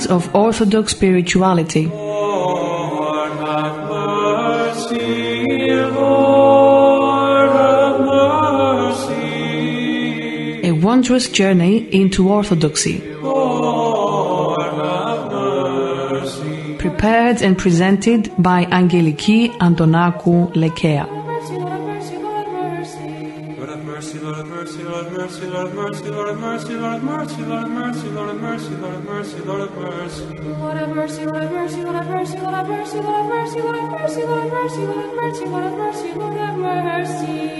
of Orthodox spirituality. Lord, have mercy, Lord, have mercy. A wondrous journey into Orthodoxy. Lord, have mercy. Prepared and presented by Angeliki Antonakou, Lekea. Lord have mercy, Lord have mercy, Lord have mercy, Lord have mercy, Lord have mercy, Lord have mercy, Lord have mercy, Lord have mercy. Lord have mercy, Lord have mercy, Lord have mercy, Lord have mercy, Lord have mercy, Lord have mercy, Lord have mercy, Lord have mercy, Lord have mercy, Lord have mercy, Lord have mercy, Lord have mercy.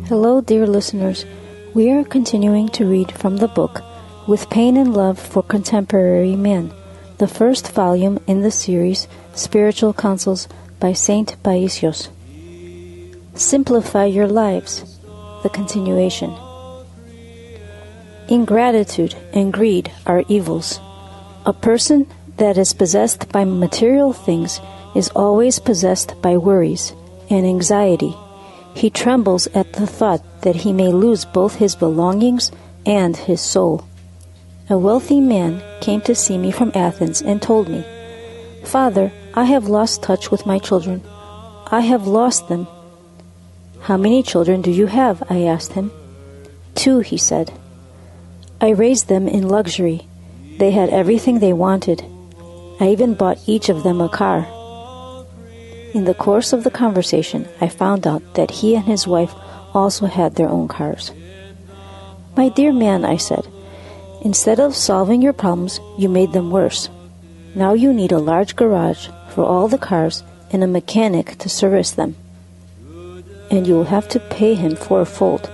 Hello, dear listeners. We are continuing to read from the book With Pain and Love for Contemporary Men, the first volume in the series Spiritual Counsels by Saint Paisios. Simplify your lives, the continuation. Ingratitude and greed are evils. A person that is possessed by material things is always possessed by worries and anxiety. He trembles at the thought that he may lose both his belongings and his soul. A wealthy man came to see me from Athens and told me, "Father, I have lost touch with my children. I have lost them." "How many children do you have?" I asked him. "2," he said. "I raised them in luxury. They had everything they wanted. I even bought each of them a car." In the course of the conversation, I found out that he and his wife also had their own cars. "My dear man," I said, "instead of solving your problems, you made them worse. Now you need a large garage for all the cars and a mechanic to service them. And you will have to pay him fourfold.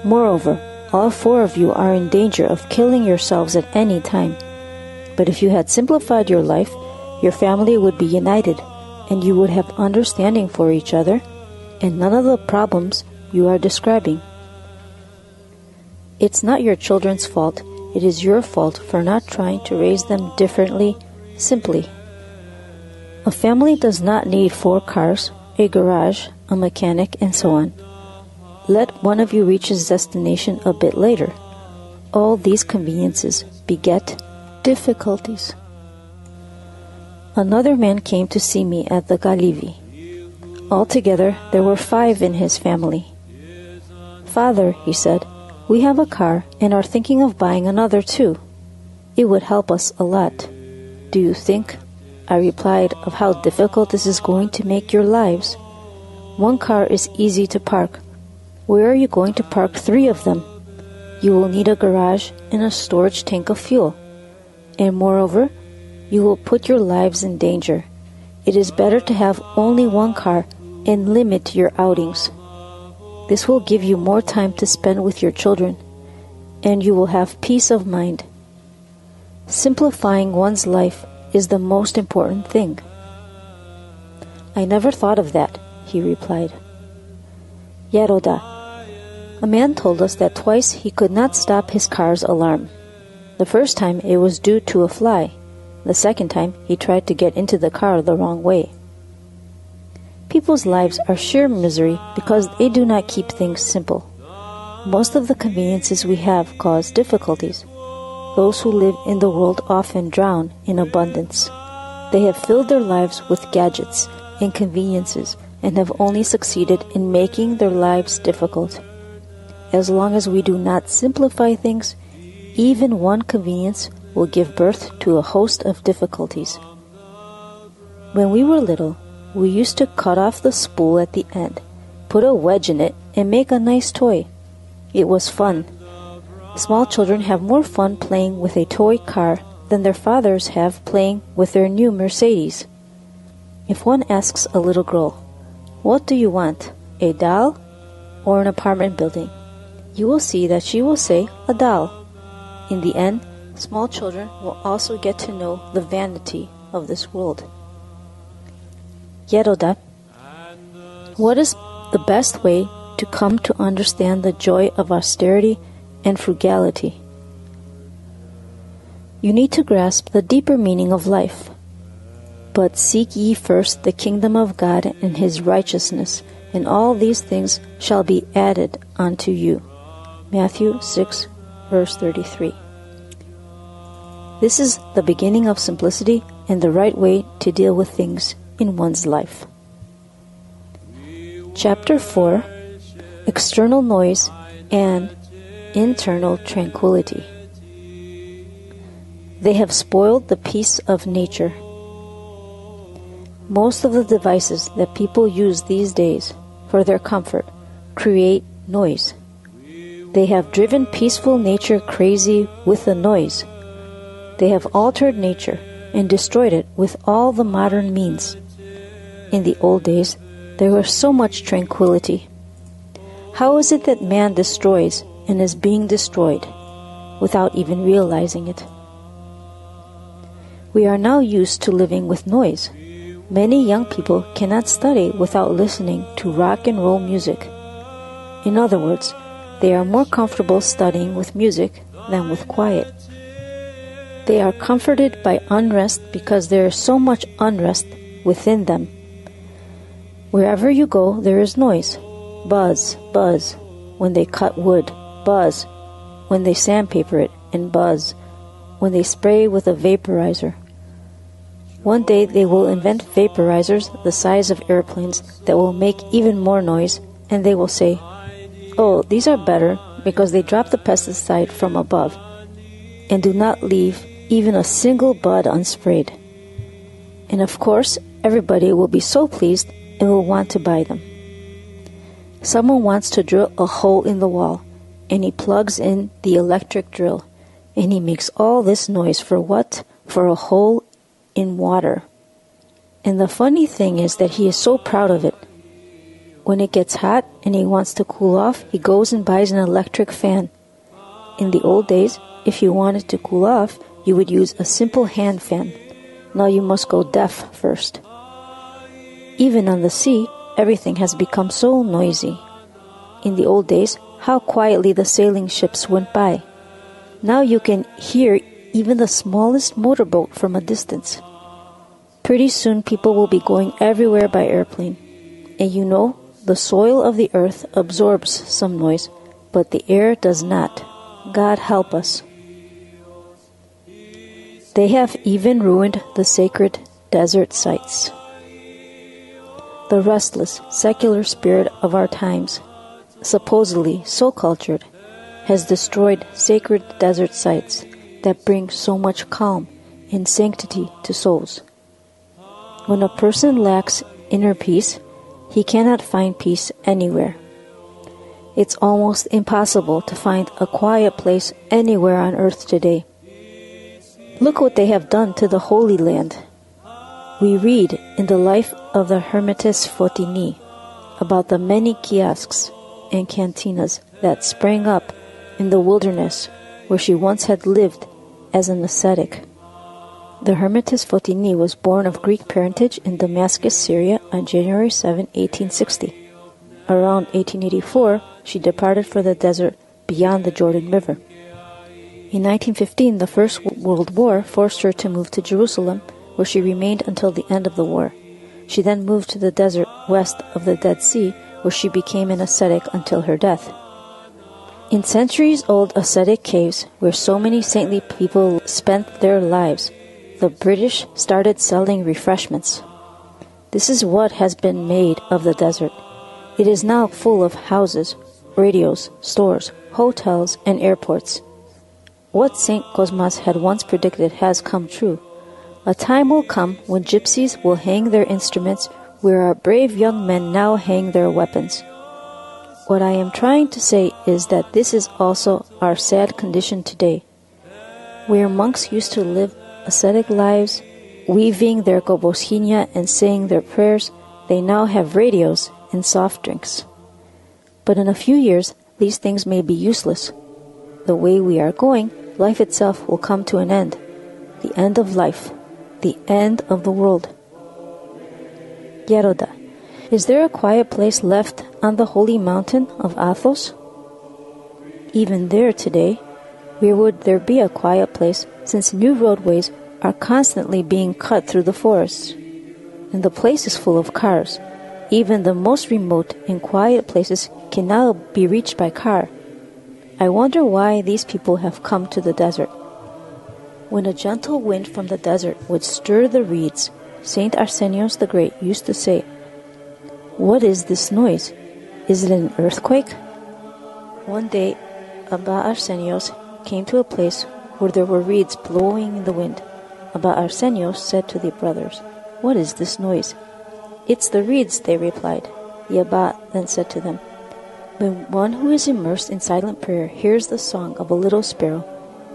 Moreover, all 4 of you are in danger of killing yourselves at any time. But if you had simplified your life, your family would be united, and you would have understanding for each other, and none of the problems you are describing. It's not your children's fault, it is your fault for not trying to raise them differently, simply. A family does not need 4 cars, a garage, a mechanic, and so on. Let one of you reach his destination a bit later. All these conveniences beget difficulties." Another man came to see me at the Galivi. Altogether, there were 5 in his family. "Father," he said, "we have a car and are thinking of buying another too. It would help us a lot. Do you think," I replied, "of how difficult this is going to make your lives? 1 car is easy to park. Where are you going to park 3 of them? You will need a garage and a storage tank of fuel. And moreover, you will put your lives in danger. It is better to have only 1 car and limit your outings. This will give you more time to spend with your children, and you will have peace of mind. Simplifying one's life is the most important thing." "I never thought of that," he replied. Yaroda. A man told us that twice he could not stop his car's alarm. The first time it was due to a fly. The second time, he tried to get into the car the wrong way. People's lives are sheer misery because they do not keep things simple. Most of the conveniences we have cause difficulties. Those who live in the world often drown in abundance. They have filled their lives with gadgets and conveniences and have only succeeded in making their lives difficult. As long as we do not simplify things, even 1 convenience will give birth to a host of difficulties. When we were little, we used to cut off the spool at the end, put a wedge in it, and make a nice toy. It was fun. Small children have more fun playing with a toy car than their fathers have playing with their new Mercedes. If one asks a little girl, "What do you want, a doll or an apartment building?" you will see that she will say, "A doll." In the end, small children will also get to know the vanity of this world. Yeroda, what is the best way to come to understand the joy of austerity and frugality? You need to grasp the deeper meaning of life. But seek ye first the kingdom of God and His righteousness, and all these things shall be added unto you. Matthew 6, verse 33. This is the beginning of simplicity and the right way to deal with things in one's life. Chapter 4, External Noise and Internal Tranquillity. They have spoiled the peace of nature. Most of the devices that people use these days for their comfort create noise. They have driven peaceful nature crazy with the noise. They have altered nature and destroyed it with all the modern means. In the old days, there was so much tranquility. How is it that man destroys and is being destroyed without even realizing it? We are now used to living with noise. Many young people cannot study without listening to rock and roll music. In other words, they are more comfortable studying with music than with quiet. They are comforted by unrest because there is so much unrest within them. Wherever you go, there is noise. Buzz, buzz, when they cut wood. Buzz, when they sandpaper it, and buzz, when they spray with a vaporizer. One day they will invent vaporizers the size of airplanes that will make even more noise, and they will say, "Oh, these are better because they drop the pesticide from above and do not leave even a single bud unsprayed." And of course, everybody will be so pleased and will want to buy them. Someone wants to drill a hole in the wall, and he plugs in the electric drill, and he makes all this noise for what? For a hole in water. And the funny thing is that he is so proud of it. When it gets hot and he wants to cool off, he goes and buys an electric fan. In the old days, if you wanted to cool off, you would use a simple hand fan. Now you must go deaf first. Even on the sea, everything has become so noisy. In the old days, how quietly the sailing ships went by. Now you can hear even the smallest motorboat from a distance. Pretty soon people will be going everywhere by airplane. And you know, the soil of the earth absorbs some noise, but the air does not. God help us. They have even ruined the sacred desert sites. The restless, secular spirit of our times, supposedly so cultured, has destroyed sacred desert sites that bring so much calm and sanctity to souls. When a person lacks inner peace, he cannot find peace anywhere. It's almost impossible to find a quiet place anywhere on earth today. Look what they have done to the Holy Land. We read in the life of the Hermites Fotini about the many kiosks and cantinas that sprang up in the wilderness where she once had lived as an ascetic. The Hermites Fotini was born of Greek parentage in Damascus, Syria on January 7, 1860. Around 1884, she departed for the desert beyond the Jordan River. In 1915, the First World War forced her to move to Jerusalem, where she remained until the end of the war. She then moved to the desert west of the Dead Sea, where she became an ascetic until her death. In centuries-old ascetic caves, where so many saintly people spent their lives, the British started selling refreshments. This is what has been made of the desert. It is now full of houses, radios, stores, hotels, and airports. What St. Cosmas had once predicted has come true. A time will come when gypsies will hang their instruments where our brave young men now hang their weapons. What I am trying to say is that this is also our sad condition today. Where monks used to live ascetic lives, weaving their goboshinia and saying their prayers, they now have radios and soft drinks. But in a few years, these things may be useless. The way we are going, life itself will come to an end. The end of life. The end of the world. Yeroda, is there a quiet place left on the holy mountain of Athos? Even there today, where would there be a quiet place, since new roadways are constantly being cut through the forests? And the place is full of cars. Even the most remote and quiet places can now be reached by car. I wonder why these people have come to the desert. When a gentle wind from the desert would stir the reeds, Saint Arsenios the Great used to say, "What is this noise? Is it an earthquake?" One day, Abba Arsenios came to a place where there were reeds blowing in the wind. Abba Arsenios said to the brothers, "What is this noise?" "It's the reeds," they replied. The Abba then said to them, "When one who is immersed in silent prayer hears the song of a little sparrow,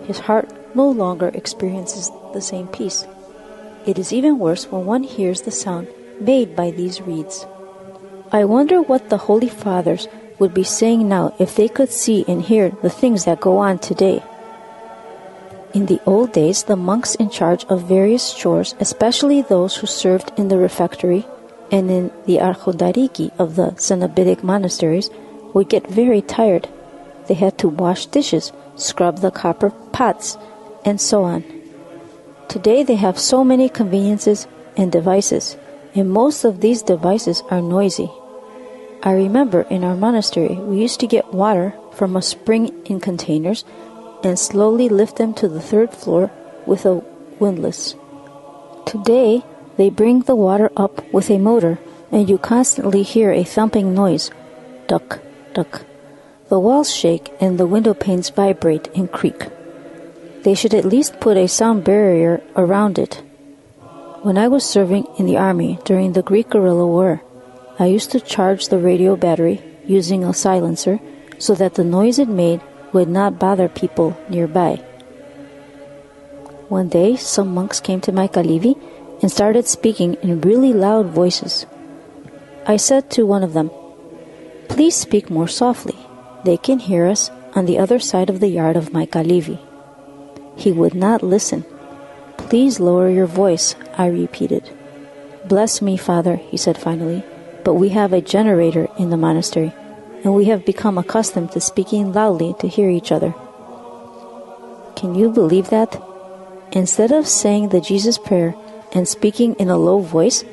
his heart no longer experiences the same peace. It is even worse when one hears the sound made by these reeds." I wonder what the Holy Fathers would be saying now if they could see and hear the things that go on today. In the old days, the monks in charge of various chores, especially those who served in the refectory and in the Archdiocese of the Cenobitic monasteries, would get very tired. They had to wash dishes, scrub the copper pots, and so on. Today they have so many conveniences and devices, and most of these devices are noisy. I remember in our monastery we used to get water from a spring in containers and slowly lift them to the 3rd floor with a windlass. Today they bring the water up with a motor, and you constantly hear a thumping noise. Duck, duck. The walls shake and the window panes vibrate and creak. They should at least put a sound barrier around it. When I was serving in the army during the Greek guerrilla war, I used to charge the radio battery using a silencer so that the noise it made would not bother people nearby. One day, some monks came to my kalivi and started speaking in really loud voices. I said to one of them, "Please speak more softly. They can hear us on the other side of the yard of my kalivi." He would not listen. "Please lower your voice," I repeated. "Bless me, Father," he said finally, "but we have a generator in the monastery, and we have become accustomed to speaking loudly to hear each other." Can you believe that? Instead of saying the Jesus prayer and speaking in a low voice,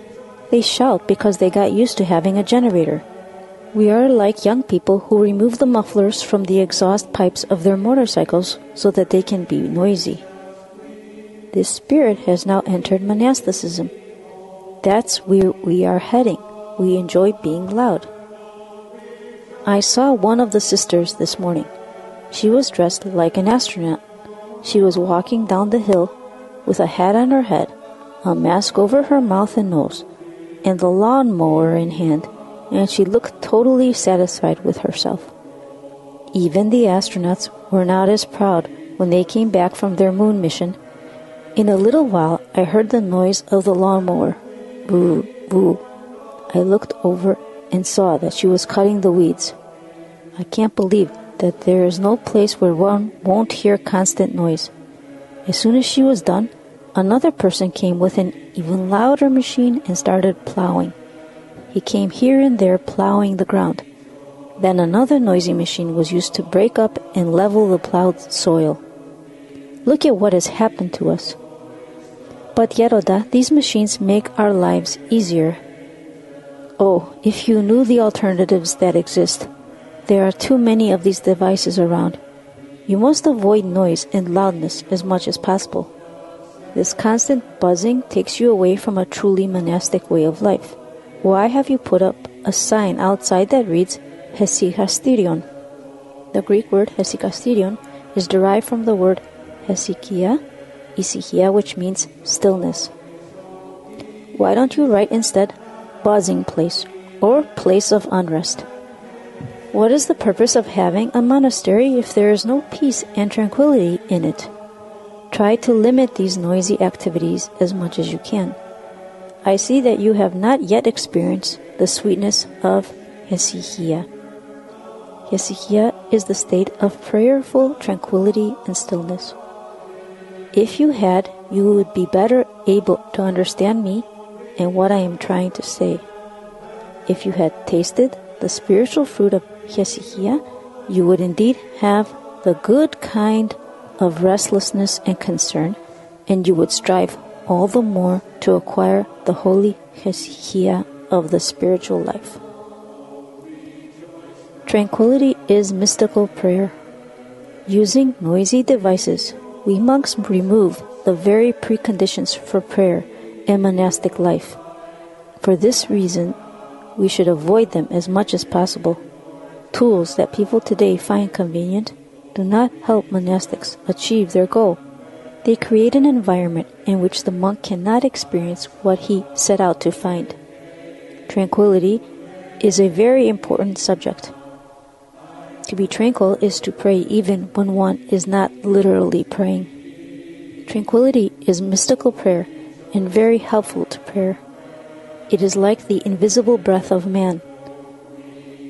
they shout because they got used to having a generator. We are like young people who remove the mufflers from the exhaust pipes of their motorcycles so that they can be noisy. This spirit has now entered monasticism. That's where we are heading. We enjoy being loud. I saw one of the sisters this morning. She was dressed like an astronaut. She was walking down the hill with a hat on her head, a mask over her mouth and nose, and the lawnmower in hand, and she looked totally satisfied with herself. Even the astronauts were not as proud when they came back from their moon mission. In a little while, I heard the noise of the lawnmower. Boo, boo. I looked over and saw that she was cutting the weeds. I can't believe that there is no place where one won't hear constant noise. As soon as she was done, another person came with an even louder machine and started plowing. He came here and there plowing the ground. Then another noisy machine was used to break up and level the plowed soil. Look at what has happened to us. But Yeroda, these machines make our lives easier. Oh, if you knew the alternatives that exist. There are too many of these devices around. You must avoid noise and loudness as much as possible. This constant buzzing takes you away from a truly monastic way of life. Why have you put up a sign outside that reads Hesychasterion? The Greek word Hesychasterion is derived from the word Hesychia, ησυχία, which means stillness. Why don't you write instead buzzing place or place of unrest? What is the purpose of having a monastery if there is no peace and tranquility in it? Try to limit these noisy activities as much as you can. I see that you have not yet experienced the sweetness of hesychia. Hesychia is the state of prayerful tranquility and stillness. If you had, you would be better able to understand me in what I am trying to say. If you had tasted the spiritual fruit of hesychia, you would indeed have the good kind of restlessness and concern, and you would strive all the more to acquire the holy hesychia of the spiritual life. Tranquility is mystical prayer. Using noisy devices, we monks remove the very preconditions for prayer and monastic life. For this reason, we should avoid them as much as possible. Tools that people today find convenient do not help monastics achieve their goal. They create an environment in which the monk cannot experience what he set out to find. Tranquility is a very important subject. To be tranquil is to pray even when one is not literally praying. Tranquility is mystical prayer and very helpful to prayer. It is like the invisible breath of man.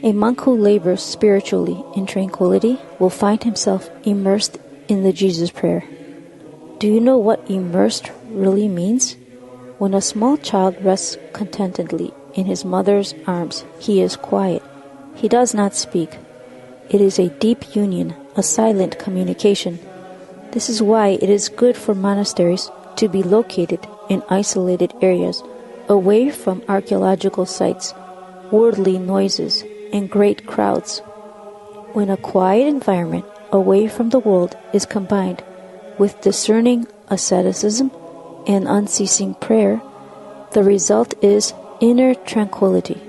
A monk who labors spiritually in tranquility will find himself immersed in the Jesus prayer. Do you know what immersed really means? When a small child rests contentedly in his mother's arms, he is quiet. He does not speak. It is a deep union, a silent communication. This is why it is good for monasteries to be located in isolated areas, away from archaeological sites, worldly noises, and great crowds. When a quiet environment away from the world is combined with discerning asceticism and unceasing prayer, the result is inner tranquility.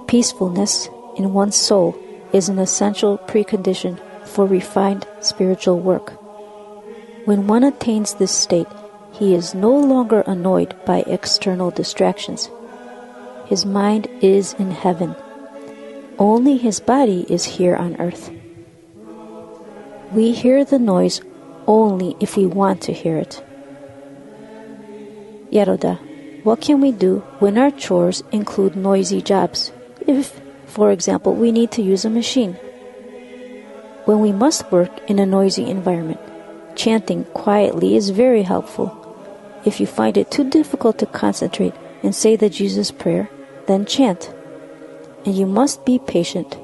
Peacefulness in one's soul is an essential precondition for refined spiritual work. When one attains this state, he is no longer annoyed by external distractions. His mind is in heaven. Only his body is here on earth. We hear the noise only if we want to hear it. Yaroda, what can we do when our chores include noisy jobs? If, for example, we need to use a machine. When we must work in a noisy environment, chanting quietly is very helpful. If you find it too difficult to concentrate and say the Jesus prayer, then chant. And you must be patient.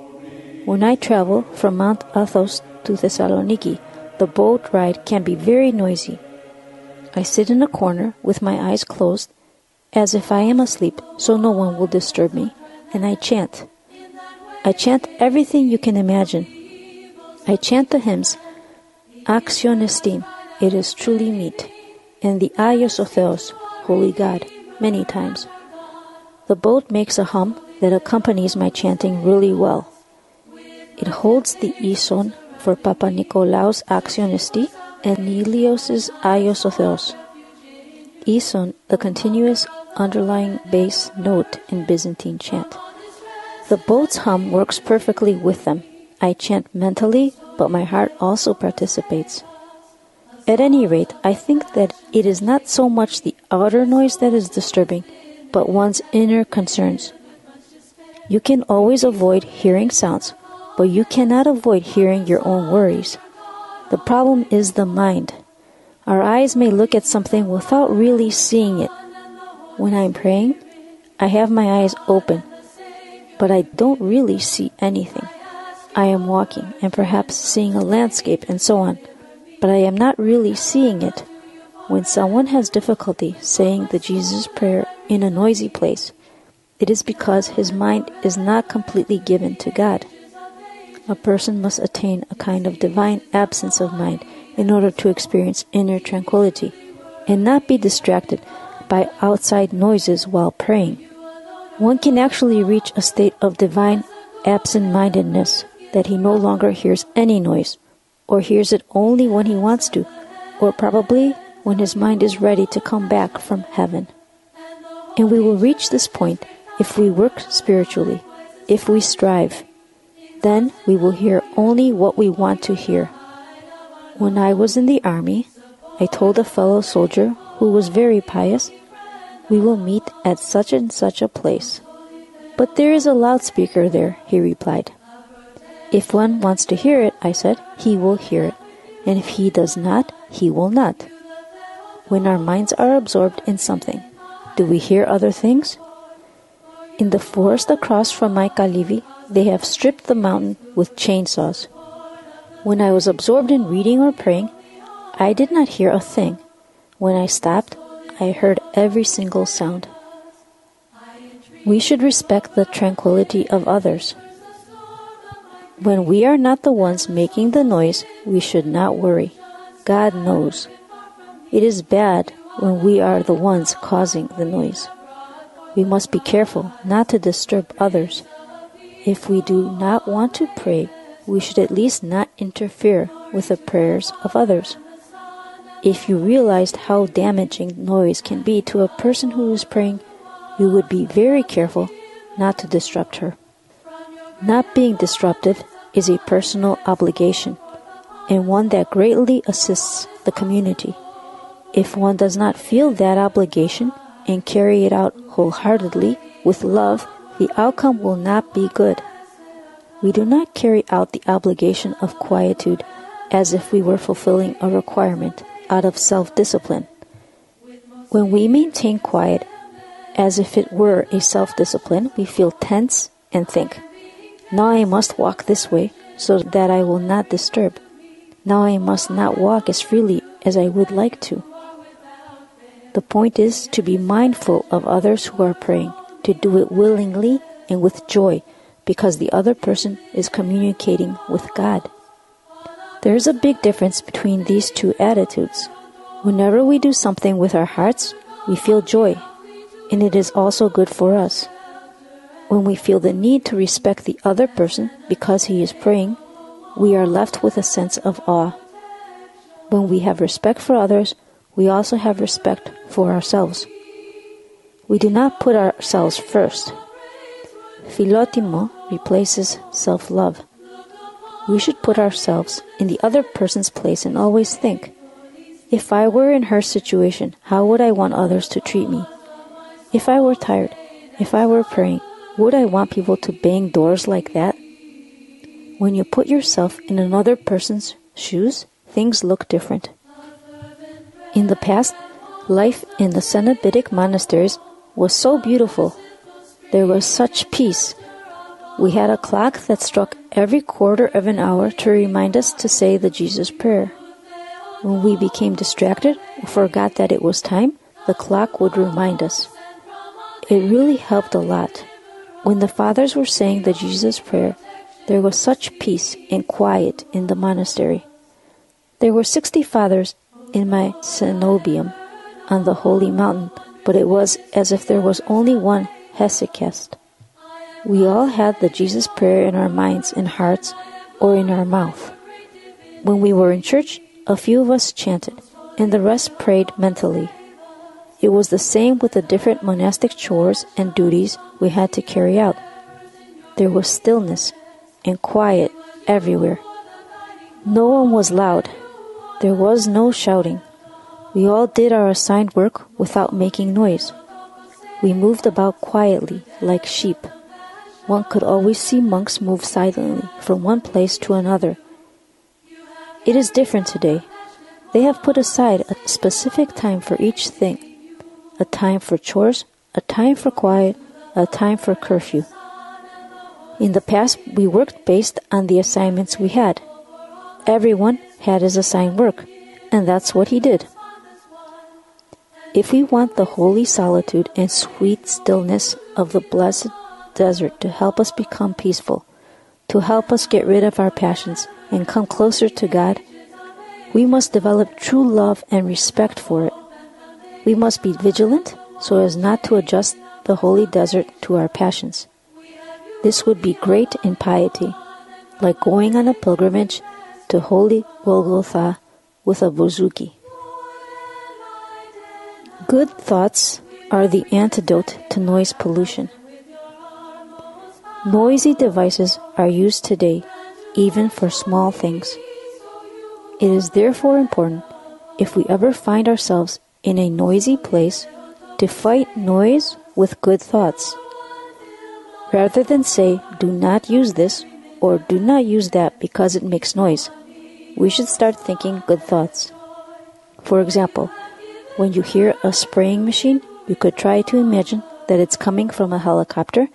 When I travel from Mount Athos to Thessaloniki, the boat ride can be very noisy. I sit in a corner with my eyes closed, as if I am asleep, so no one will disturb me, and I chant. I chant everything you can imagine. I chant the hymns, Axion Esteem, It is Truly Meet, and the Aios o Theos, Holy God, many times. The boat makes a hum that accompanies my chanting really well. It holds the ison for Papa Nicolao's Axion Esti and Nilios's Aios o Theos. Ison, the continuous underlying bass note in Byzantine chant. The boat's hum works perfectly with them. I chant mentally, but my heart also participates. At any rate, I think that it is not so much the outer noise that is disturbing, but one's inner concerns. You can always avoid hearing sounds, but you cannot avoid hearing your own worries. The problem is the mind. Our eyes may look at something without really seeing it. When I'm praying, I have my eyes open, but I don't really see anything. I am walking and perhaps seeing a landscape and so on, but I am not really seeing it. When someone has difficulty saying the Jesus prayer in a noisy place, it is because his mind is not completely given to God. A person must attain a kind of divine absence of mind in order to experience inner tranquility and not be distracted by outside noises while praying. One can actually reach a state of divine absent-mindedness that he no longer hears any noise, or hears it only when he wants to, or probably when his mind is ready to come back from heaven. And we will reach this point if we work spiritually, if we strive. Then we will hear only what we want to hear. When I was in the army, I told a fellow soldier who was very pious, "We will meet at such and such a place." "But there is a loudspeaker there," he replied. "If one wants to hear it," I said, "he will hear it, and if he does not, he will not." When our minds are absorbed in something, Do we hear other things? In the forest across from my Kalivi, they have stripped the mountain with chainsaws. When I was absorbed in reading or praying, I did not hear a thing. When I stopped, I heard every single sound. We should respect the tranquility of others. When we are not the ones making the noise, we should not worry. God knows. It is bad when we are the ones causing the noise. We must be careful not to disturb others. If we do not want to pray, we should at least not interfere with the prayers of others. If you realized how damaging noise can be to a person who is praying, you would be very careful not to disrupt her. Not being disruptive is a personal obligation, and one that greatly assists the community. If one does not feel that obligation and carry it out wholeheartedly with love, the outcome will not be good. We do not carry out the obligation of quietude as if we were fulfilling a requirement out of self-discipline. When we maintain quiet as if it were a self-discipline, we feel tense and think, now I must walk this way so that I will not disturb. Now I must not walk as freely as I would like to. The point is to be mindful of others who are praying, to do it willingly and with joy, because the other person is communicating with God. There is a big difference between these two attitudes. Whenever we do something with our hearts, we feel joy, and it is also good for us. When we feel the need to respect the other person because he is praying, we are left with a sense of awe. When we have respect for others, we also have respect for ourselves. We do not put ourselves first. Philotimo replaces self-love. We should put ourselves in the other person's place and always think, if I were in her situation, how would I want others to treat me? If I were tired, if I were praying, would I want people to bang doors like that? When you put yourself in another person's shoes, things look different. In the past, life in the Cenobitic monasteries was so beautiful. There was such peace. We had a clock that struck every quarter of an hour to remind us to say the Jesus prayer. When we became distracted or forgot that it was time, the clock would remind us. It really helped a lot. When the fathers were saying the Jesus prayer, there was such peace and quiet in the monastery. There were 60 fathers in my cenobium on the holy mountain, but it was as if there was only one Hesychast. We all had the Jesus prayer in our minds and hearts or in our mouth. When we were in church, a few of us chanted, and the rest prayed mentally. It was the same with the different monastic chores and duties we had to carry out. There was stillness and quiet everywhere. No one was loud. There was no shouting. We all did our assigned work without making noise. We moved about quietly, like sheep. One could always see monks move silently from one place to another. It is different today. They have put aside a specific time for each thing. A time for chores, a time for quiet, a time for curfew. In the past, we worked based on the assignments we had. Everyone had his assigned work, and that's what he did. If we want the holy solitude and sweet stillness of the blessed desert to help us become peaceful, to help us get rid of our passions and come closer to God, we must develop true love and respect for it. We must be vigilant so as not to adjust the holy desert to our passions. This would be great in piety, like going on a pilgrimage to holy Golgotha with a bouzouki. Good thoughts are the antidote to noise pollution. Noisy devices are used today, even for small things. It is therefore important, if we ever find ourselves in a noisy place, to fight noise with good thoughts. Rather than say, do not use this or do not use that because it makes noise, we should start thinking good thoughts. For example, when you hear a spraying machine, You could try to imagine that it's coming from a helicopter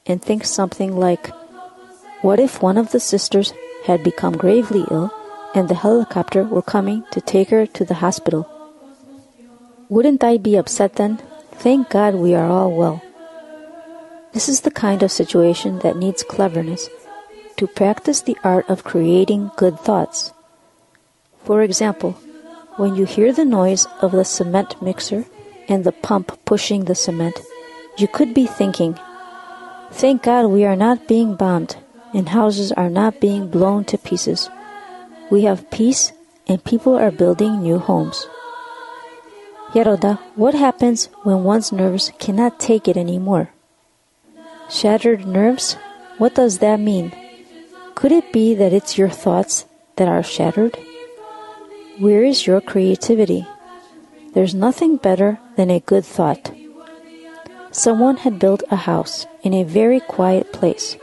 and think something like, what if one of the sisters had become gravely ill and the helicopter were coming to take her to the hospital? Wouldn't I be upset then? Thank God we are all well. This is the kind of situation that needs cleverness to practice the art of creating good thoughts. For example, when you hear the noise of the cement mixer and the pump pushing the cement, you could be thinking, thank God we are not being bombed and houses are not being blown to pieces. We have peace and people are building new homes. Yaroda, what happens when one's nerves cannot take it anymore? Shattered nerves? What does that mean? Could it be that it's your thoughts that are shattered? Where is your creativity? There's nothing better than a good thought. Someone had built a house in a very quiet place.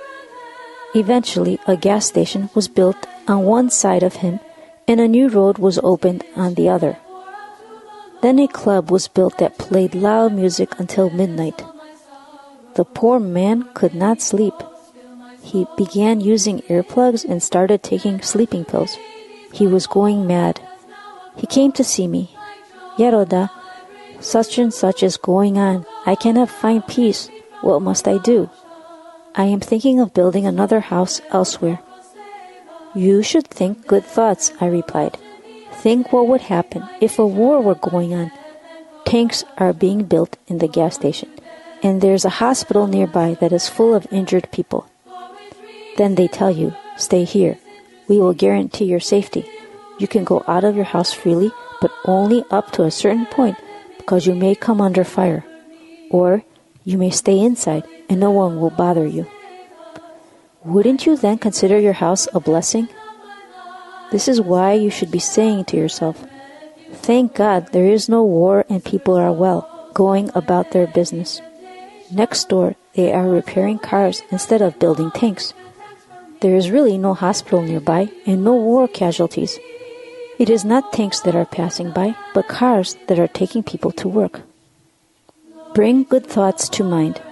Eventually, a gas station was built on one side of him and a new road was opened on the other. Then a club was built that played loud music until midnight. The poor man could not sleep. He began using earplugs and started taking sleeping pills. He was going mad. He came to see me. Yaroda, such and such is going on. I cannot find peace. What must I do? I am thinking of building another house elsewhere. You should think good thoughts, I replied. Think what would happen if a war were going on. Tanks are being built in the gas station, and there's a hospital nearby that is full of injured people. Then they tell you, stay here. We will guarantee your safety. You can go out of your house freely, but only up to a certain point, because you may come under fire. Or you may stay inside, and no one will bother you. Wouldn't you then consider your house a blessing? This is why you should be saying to yourself, thank God there is no war and people are well, going about their business. Next door, they are repairing cars instead of building tanks. There is really no hospital nearby and no war casualties. It is not tanks that are passing by, but cars that are taking people to work. Bring good thoughts to mind,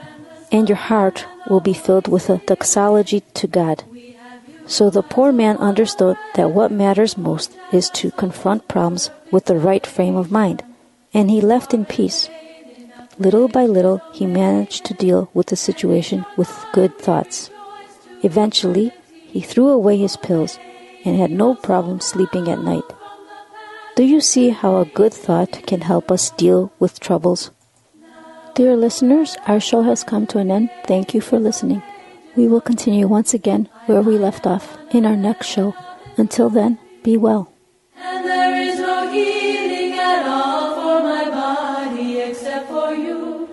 and your heart will be filled with a doxology to God. So the poor man understood that what matters most is to confront problems with the right frame of mind, and he left in peace. Little by little, he managed to deal with the situation with good thoughts. Eventually, he threw away his pills and had no problem sleeping at night. Do you see how a good thought can help us deal with troubles? Dear listeners, our show has come to an end. Thank you for listening. We will continue once again where we left off in our next show. Until then, be well. And there is no healing at all for my body except for you,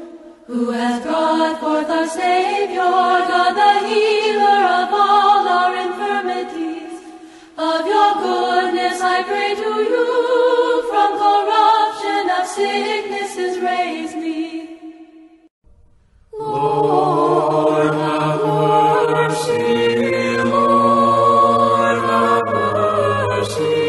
who has brought forth our Savior, God the healer of all our infirmities. Of your goodness I pray to you, from corruption of sicknesses raise me. Lord, have mercy, Lord, have mercy,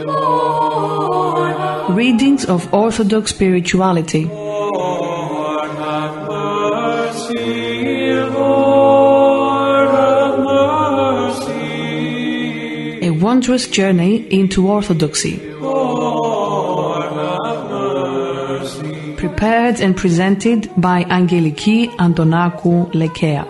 Lord, have Readings of Orthodox Spirituality. Lord, have mercy, Lord, have mercy, A wondrous journey into Orthodoxy. Lord, have mercy. Prepared and presented by Angeliki Antonakou, Lekea.